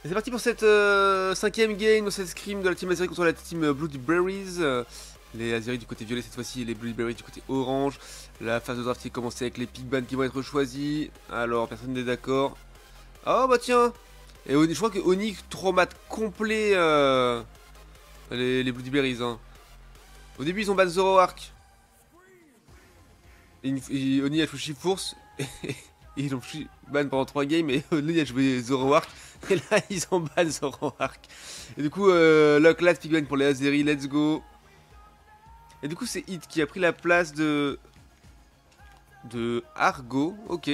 Et c'est parti pour cette cinquième game dans cette scrim de la team Azeri contre la team Bloody Berries. Les Azeri du côté violet cette fois-ci et les Bloody Berries du côté orange. La phase de draft qui est commencée avec les Pigban qui vont être choisis. Alors personne n'est d'accord. Oh bah tiens. Et je crois que Oni traumat complet les Bloody Berries. Hein. Au début ils ont ban Zoroark. Et Oni a joué Force. Ils ont ban pendant 3 games et Oni a joué Zoroark. Et là ils ont ban Zoroark. Et du coup Locklast Pigman pour les Azeri, let's go. Et du coup c'est Hit qui a pris la place de Argo, ok.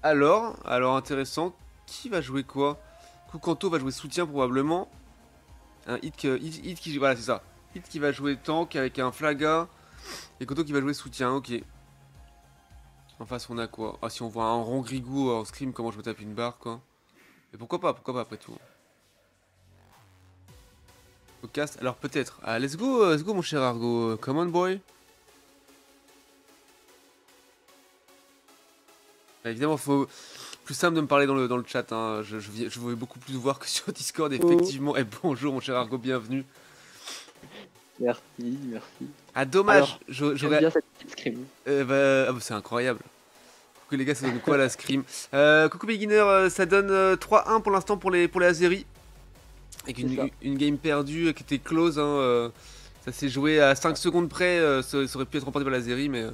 Alors intéressant, qui va jouer quoi? Du coup Kanto va jouer soutien probablement. Un Hit qui voilà c'est ça. Hit qui va jouer tank avec un Flaga. Et Kanto qui va jouer soutien, ok. En face on a quoi? Ah si on voit un rond grigou en scrim, comment je me tape une barre quoi. Et pourquoi pas après tout. Au cast, alors peut-être. Ah let's go mon cher Argo, come on boy. Bah, évidemment faut plus simple de me parler dans le chat, hein. Je veux beaucoup plus voir que sur Discord effectivement. Et bonjour mon cher Argo, bienvenue. Merci. Ah dommage, j'aurais bien cette petite scrim. Bah, c'est incroyable. Coucou les gars, ça donne quoi la scrim? Coucou beginner, ça donne 3-1 pour l'instant pour les Azeri. Avec une game perdue qui était close, hein, ça s'est joué à 5 secondes près, ça aurait pu être remporté par l'Azeri, mais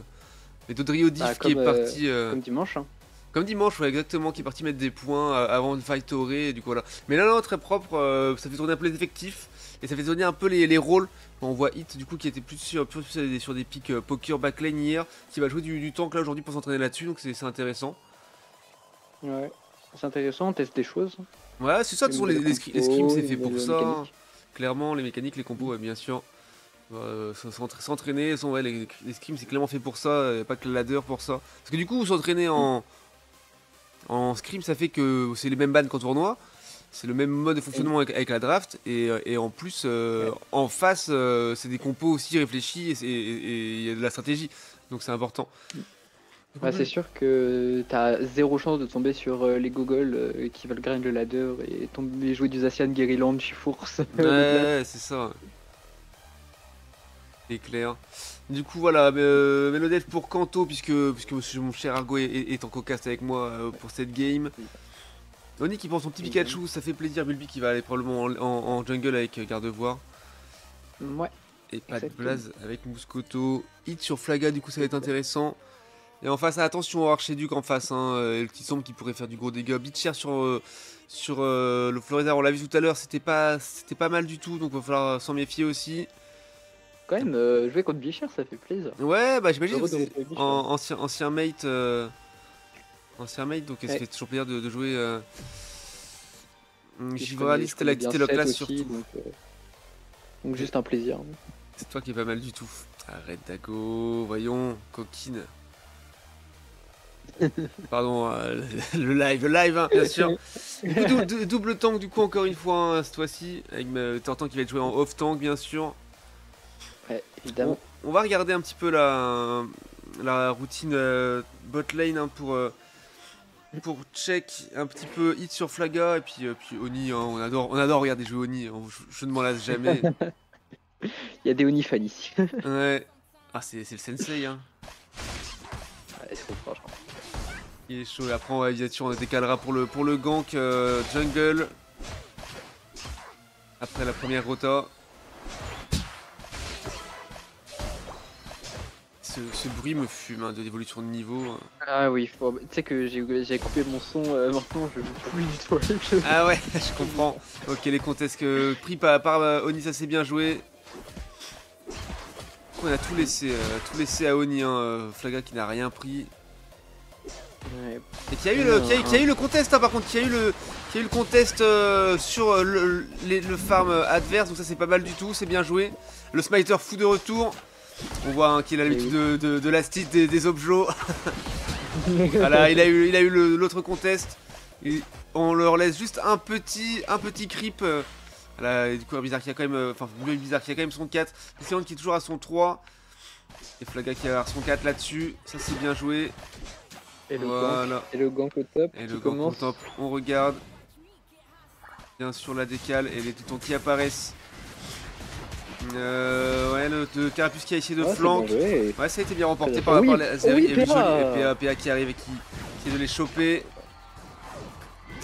Dodrio Diff qui est parti... comme dimanche. Hein. Comme dimanche, ouais, exactement, qui est parti mettre des points avant de fight Toré, et du coup voilà. Mais là, non, très propre, ça fait tourner un peu les effectifs, et ça fait tourner un peu les rôles. On voit Hit, du coup, qui était plus sur des pics poker backlane hier, qui va jouer du tank là aujourd'hui pour s'entraîner là-dessus, donc c'est intéressant. Ouais, c'est intéressant, on teste des choses. Ouais, c'est ça, de toute façon, les scrims, c'est fait pour ça. Clairement, les mécaniques, les compos, ouais, bien sûr. S'entraîner, ouais, les scrims, c'est clairement fait pour ça, pas que le ladder pour ça. Parce que du coup, s'entraîner en scrim, ça fait que c'est les mêmes bans qu'en tournoi. C'est le même mode de fonctionnement avec la draft. Et en plus, en face, c'est des compos aussi réfléchis et il y a de la stratégie. Donc c'est important. Ouais, c'est sûr que t'as zéro chance de tomber sur les gogoles qui veulent grind le ladder et jouer du Zacian, Guerrilland, Force. Ouais, c'est ça. C'est clair. Du coup, voilà, Melodef pour Kanto, puisque mon cher Argo est en co-cast avec moi pour cette game. Oni qui prend son petit Pikachu, ça fait plaisir. Bulbi qui va aller probablement en jungle avec Gardevoir. Ouais. Et pas de blaze avec Mouscoto. Hit sur Flaga, du coup, ça va être intéressant. Et en face, attention au Archiduc en face, hein, le petit sombre qui pourrait faire du gros dégât. Bitcher sur le Florizard, on l'a vu tout à l'heure, c'était pas mal du tout, donc il va falloir s'en méfier aussi. Quand même, jouer contre Bichir, ça fait plaisir. Ouais, bah j'imagine que c'est ancien mate, donc ça fait toujours plaisir de jouer Givraliste, la petite Locklast surtout. Donc juste un plaisir. C'est toi qui est pas mal du tout. Arrête Dago, voyons, coquine. Pardon, le live, hein, bien sûr. Du coup, double tank du coup encore une fois hein, cette fois-ci, avec Tortan qui va être joué en off tank bien sûr. Ouais, évidemment. On va regarder un petit peu la routine bot lane hein, pour check un petit peu Hit sur Flaga et puis Oni, hein, on adore regarder jouer Oni, je ne m'en lasse jamais. Il y a des Oni fans ici. Ouais. Ah c'est le sensei hein. Ouais, c'est trop fort, je crois. Il est chaud et après on décalera pour le gank jungle. Après la première rota. Ce bruit me fume hein, de l'évolution de niveau. Ah oui, tu sais que j'ai coupé mon son, maintenant je joue plus du tout avec le... Ah ouais, je comprends. Ok, les contests pris par Oni, ça s'est bien joué. On a tout laissé à Oni, hein, Flaga qui n'a rien pris. Ouais. Et qui a eu le contest hein, par contre, qui a eu le contest sur le farm adverse, donc ça c'est pas mal du tout, c'est bien joué. Le smiter fou de retour. On voit hein, qu'il a l'habitude de la style des objets. Voilà, il a eu l'autre contest. Et on leur laisse juste un petit creep. Voilà, du coup Bizarre qui a quand même. Enfin, Bizarre qui a quand même son 4. Excellent qui est toujours à son 3. Et Flaga qui a son 4 là-dessus. Ça c'est bien joué. Et le gank au top. Et le gank au top. On regarde. Bien sûr la décale et les tétons qui apparaissent. Ouais, le Carapuce qui a essayé de flank. Ouais, ça a été bien remporté par la Zeri et PA qui arrive et qui essaie de les choper.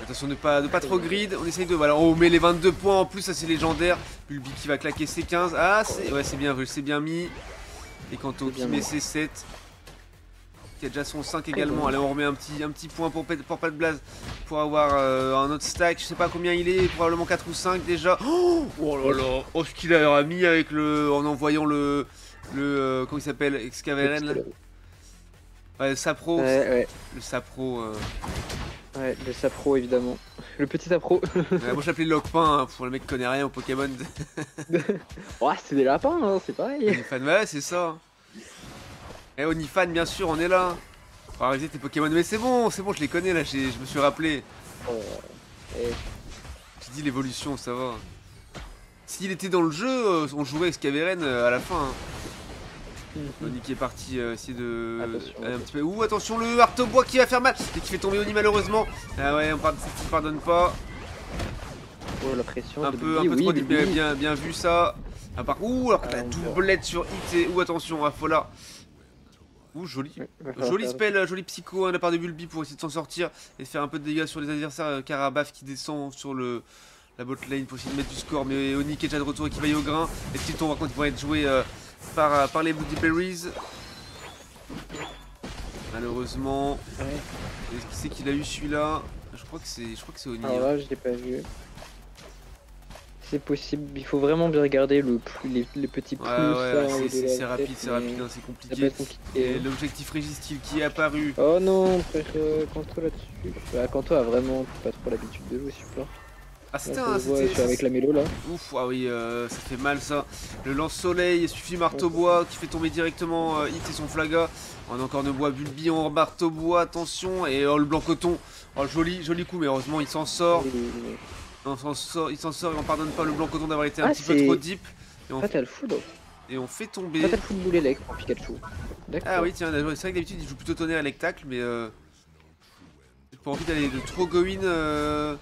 Attention de pas trop grid, on essaye de... Voilà, on met les 22 points en plus, ça c'est légendaire. Bulbi qui va claquer ses 15. Ah, ouais, c'est bien mis. Et Kanto qui met ses 7. Qui a déjà son 5 également. Allez, on remet un petit point pour pas de blaze. Pour avoir un autre stack. Je sais pas combien il est, probablement 4 ou 5 déjà. Oh là là. Oh, ce qu'il a mis avec en envoyant le comment il s'appelle, Excaveren là. Ouais, le Sapro. Ouais. Le Sapro. Ouais, le Sapro évidemment. Le petit Sapro. Ouais, moi je l'appelais Locpin hein, pour le mec qui connaît rien au Pokémon. Ouais, c'est des lapins, hein, c'est pareil. Onifan, ouais, c'est ça. Et Onifan, bien sûr, on est là. On va réviser tes Pokémon, mais c'est bon, je les connais là, je me suis rappelé. J'ai dit l'évolution, ça va. S'il était dans le jeu, on jouerait Excaveren à la fin. Hein. Oni qui est parti essayer de... un petit peu... Ouh, attention, le Artobois qui va faire mal et qui fait tomber Oni malheureusement. Ah ouais, on pardonne pas. Oh, la pression. Un peu trop bien vu ça. Ah, par contre, ouh, alors que la doublette sur Hit et... Ouh, attention, Afola. Ouh, joli. Joli spell, joli psycho hein, de la part de Bulbi pour essayer de s'en sortir et de faire un peu de dégâts sur les adversaires. Carabaf qui descend sur la bot lane pour essayer de mettre du score. Mais Oni qui est déjà de retour et qui va y au grain. Et Tilton, par contre, il pourrait être joué par les Bloody Berries. Malheureusement. Est-ce qui c'est qu'il a eu celui-là? Je crois que c'est Oni. Alors là, je l'ai pas vu. C'est possible, il faut vraiment bien regarder les petits plus. Ouais, c'est rapide, hein, c'est compliqué. Et l'objectif Régistil qui est apparu. Oh non, Kanto là-dessus. Bah, Kanto a vraiment pas trop l'habitude de jouer support. Ah c'était avec la mélo là. Ouf, ah oui, ça fait mal ça. Le lance-soleil, il suffit marteau-bois qui fait tomber directement Hit et son flaga. On a encore de bois Bulbi en marteau-bois, attention. Et oh le blanc coton, oh joli coup, mais heureusement il s'en sort. Il s'en sort et on pardonne pas le blanc coton d'avoir été un petit peu trop deep. Fatal Foudre. Et on fait tomber. Fatal Foudre boule élect pour Pikachu. Ah oui, tiens, c'est vrai que d'habitude il joue plutôt tonnerre avec tacle, mais j'ai pas envie d'aller de trop go in.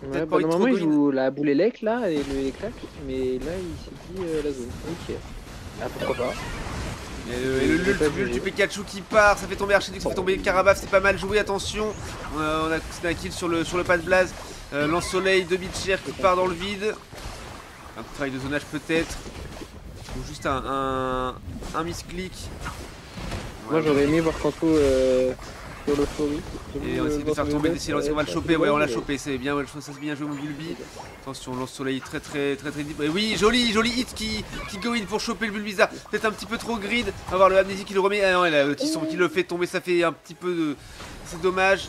Ouais, bah, normalement il joue la boule élect là et le électacle, mais là il s'est dit la zone. Ok. Ah pourquoi pas. Et le lult du Pikachu qui part, ça fait tomber Archiduc, ça fait tomber Carabaf, c'est pas mal joué, attention. On a un kill sur le pas de blaze. Lance-soleil de Bitcher qui part dans le vide. Un petit travail de zonage peut-être. Ou juste un misclick. Moi j'aurais aimé voir Kanto sur l'euphorie. Et on essaie de faire tomber, d'essayer on va le choper, ouais on l'a chopé, c'est bien, ça c'est bien joué mon Bulbi. Attention, lance-soleil très deep. Et oui, joli hit qui go in pour choper le Bulbizarre. Peut-être un petit peu trop grid. On va voir le Amnésie qui le remet. Ah non, il a le Tisson qui le fait tomber, ça fait un petit peu de... C'est dommage.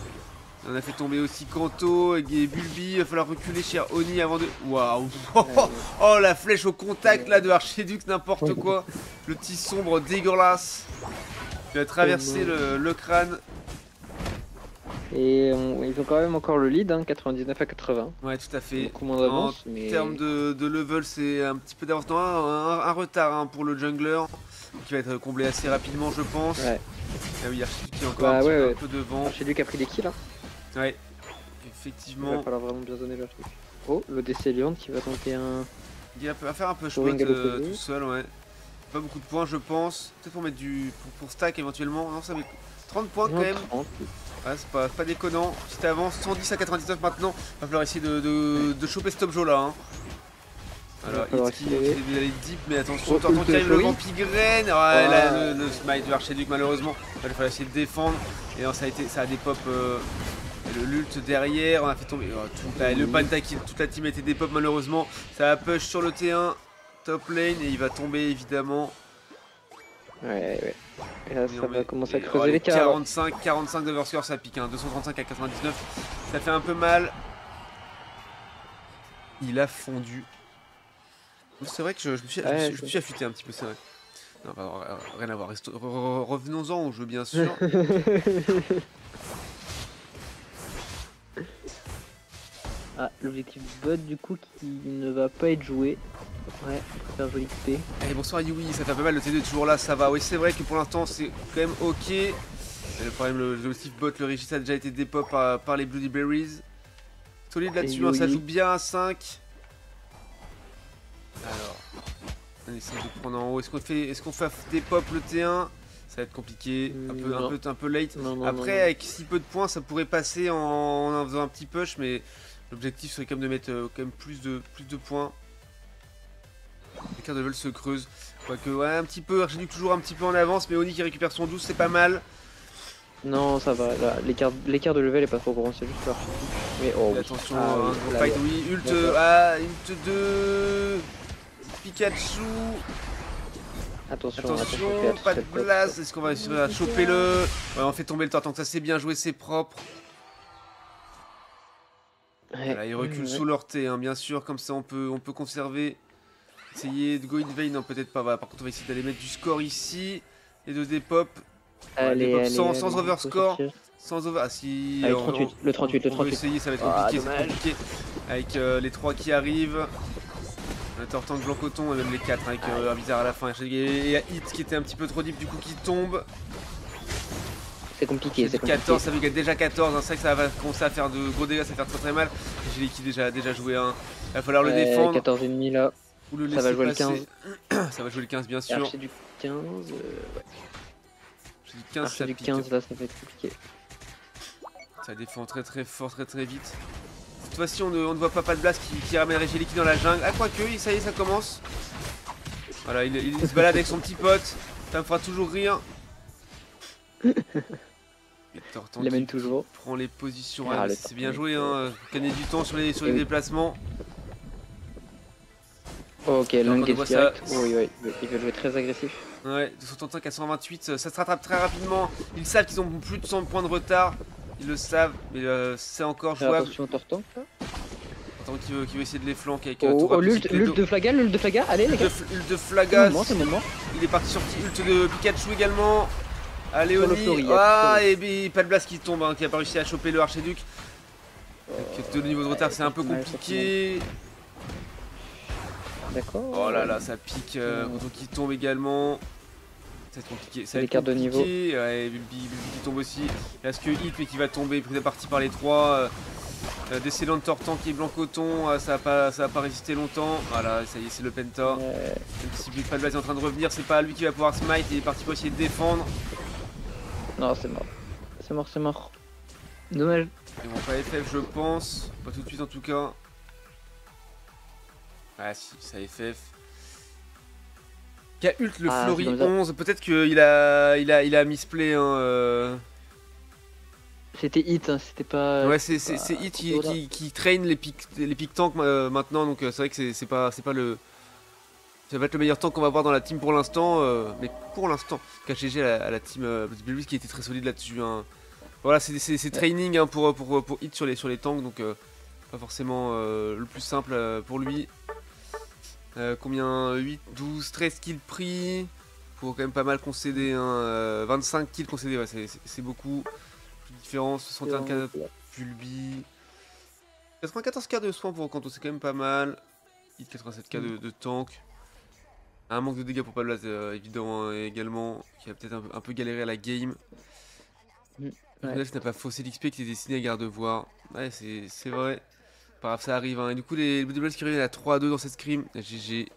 On a fait tomber aussi Kanto et Bulbi. Il va falloir reculer cher Oni avant de... Waouh. Oh la flèche au contact là de Archiduc, n'importe quoi. Le petit sombre dégueulasse. Il a traversé le crâne. Et ils ont quand même encore le lead, hein, 99 à 80. Ouais, tout à fait. Beaucoup moins d'avance. En termes de level, c'est un petit peu d'avance. Un retard hein, pour le jungler, qui va être comblé assez rapidement, je pense. Ouais. Ah oui, Archiduc qui est encore un peu devant. Archiduc a pris des kills. Hein. Ouais, effectivement. Il va falloir vraiment bien donner l'Archiduc. Oh, le Décéliant qui va tenter un... Il va faire un peu shot tout seul, ouais. Pas beaucoup de points, je pense. Peut-être pour mettre pour stack éventuellement. Non, ça met 30 points quand même. 30. Ouais, c'est pas déconnant. Si t'avances 110 à 99 maintenant, va falloir essayer de choper ce top jeu là. Hein. Alors, Hit qui aller deep, mais attention, tant qu'il arrive le Vampigraine. Ouais, là, le smite de Archiduc malheureusement. Il va falloir essayer de défendre. Et ça a des pop. Le lult derrière, on a fait tomber. Le pentakill, toute la team a été des pop malheureusement. Ça a push sur le T1, top lane, et il va tomber évidemment. Ouais. Et là, ça va commencer à creuser les cas. 45 d'overscore, ça pique, hein. 235 à 99. Ça fait un peu mal. Il a fondu. C'est vrai que je me suis affûté un petit peu, c'est vrai. Non, rien à voir. Revenons-en au jeu, bien sûr. Ah, l'objectif bot du coup qui ne va pas être joué. Ouais, faire joli P. Allez, bonsoir Yui, ça fait un peu mal, le T2 est toujours là, ça va. Oui, c'est vrai que pour l'instant c'est quand même ok. Mais le problème, l'objectif bot, le Régis a déjà été dépop par les Bloody Berries. solide là-dessus, hein, ça joue bien à 5. Alors, on essaie de prendre en haut. Est-ce qu'on fait des pop le T1? Ça va être compliqué, un peu late. Après, avec si peu de points, ça pourrait passer en faisant un petit push, mais l'objectif serait quand même de mettre quand même plus de points. L'écart de level se creuse. Quoique, ouais, un petit peu, Archiduc toujours un petit peu en avance, mais Oni qui récupère son 12, c'est pas mal. Non, ça va, l'écart de level est pas trop grand, c'est juste leur. Mais oh, oui. Attention, un gros fight, oui, ult, ult de Pikachu. Attention, pas de blast. Est-ce qu'on va réussir à choper le... Ouais, on fait tomber le Tortank, ça c'est bien joué, c'est propre. Ouais, voilà, ils reculent sous leur T, hein, bien sûr, comme ça on peut conserver. Essayer de go in vain, non peut-être pas, voilà. Par contre on va essayer d'aller mettre du score ici. Et de dépop. Allez, sans overscore. Sans over... Ah si... Allez, 38, le 38, on va essayer, ça va être compliqué, c'est compliqué. Avec les 3 qui arrivent. Le Tortank, blanc coton et même les 4 avec un bizarre à la fin. Et Hit qui était un petit peu trop deep du coup qui tombe. C'est compliqué, c'est compliqué. 14, ça veut dire déjà 14, hein, c'est vrai que ça va commencer à faire de gros dégâts, ça va faire très mal. J'ai qui déjà joué un. Il va falloir le défendre. 14 et demi là. Ou le ça va jouer passer. le 15. Ça va jouer le 15 bien sûr. Archer du 15, ouais. J'ai du 15, Archer ça du pique. 15 là, ça va être compliqué. Ça défend très fort, très vite. Cette fois-ci on ne voit pas de blast qui ramène Reggie dans la jungle. Ah quoique, ça y est, ça commence. Voilà, il se balade avec son petit pote. Ça me fera toujours rire. Il l'amène toujours. Prend les positions. C'est bien joué, hein. Gagner du temps sur les déplacements. Ok, l'engage direct. Oui, il veut jouer très agressif. Ouais, 235 à 128, ça se rattrape très rapidement. Ils savent qu'ils ont plus de 100 points de retard. Ils le savent, mais c'est encore jouable. Attention au Tortank là. Tortank qui veut essayer de les flanquer avec l'ult de Flaga, allez les gars. Ult de Flaga, c'est le moment. Il est parti sur ult de Pikachu également. Allez Oni, et pas de blast qui tombe, hein, qui a pas réussi à choper le Archiduc. Avec le niveau de retard c'est un peu compliqué. D'accord. Oh là là, ça pique, qui tombe également. Ça va être compliqué. Ça va être compliqué. De niveau. Ouais, Bulbi qui tombe aussi. Il reste que Hit mais qui va tomber, pris à partie par les 3. Décédant de Tortank qui est blanc coton, ça va pas résister longtemps. Voilà, ça y est, c'est le Penta. Même si pas de base est en train de revenir, c'est pas lui qui va pouvoir smite, il est parti pour essayer de défendre. Non, c'est mort. C'est mort. Dommage. Ils vont pas FF, je pense. Pas tout de suite en tout cas. Ah si, ça FF. Qui a ult le Fleury 11, peut-être qu'il a misplay hein. C'était Hit, hein, c'était pas. Ouais, c'est Hit qui traîne les pick tanks maintenant, donc c'est vrai que c'est pas le. Ça va être le meilleur tank qu'on va voir dans la team pour l'instant, mais pour l'instant, KGG à la team Blue qui était très solide là-dessus. Hein. Voilà, c'est training hein, pour Hit sur les tanks, donc pas forcément le plus simple pour lui. Combien 8, 12, 13 kills pris. Faut quand même pas mal concéder. Hein. 25 kills concédés, ouais, c'est beaucoup. Différence, 61 k de Pulbi. 94 k de soin pour Kanto, c'est quand même pas mal. Hit 87 k de tank. Un manque de dégâts pour Palblaz, évidemment également. Qui a peut-être un peu galéré à la game. Là, n'a pas faussé l'XP qui était destiné à garde-voir. Ouais, c'est vrai. Pas grave, ça arrive. Hein. Et du coup, les Blue Devils qui reviennent à 3-2 dans cette scrim. GG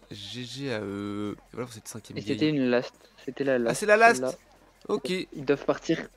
à eux. Et voilà pour cette 5ème game. Et c'était une last. C'était la last. Ah, c'est la last. Ok. Ils doivent partir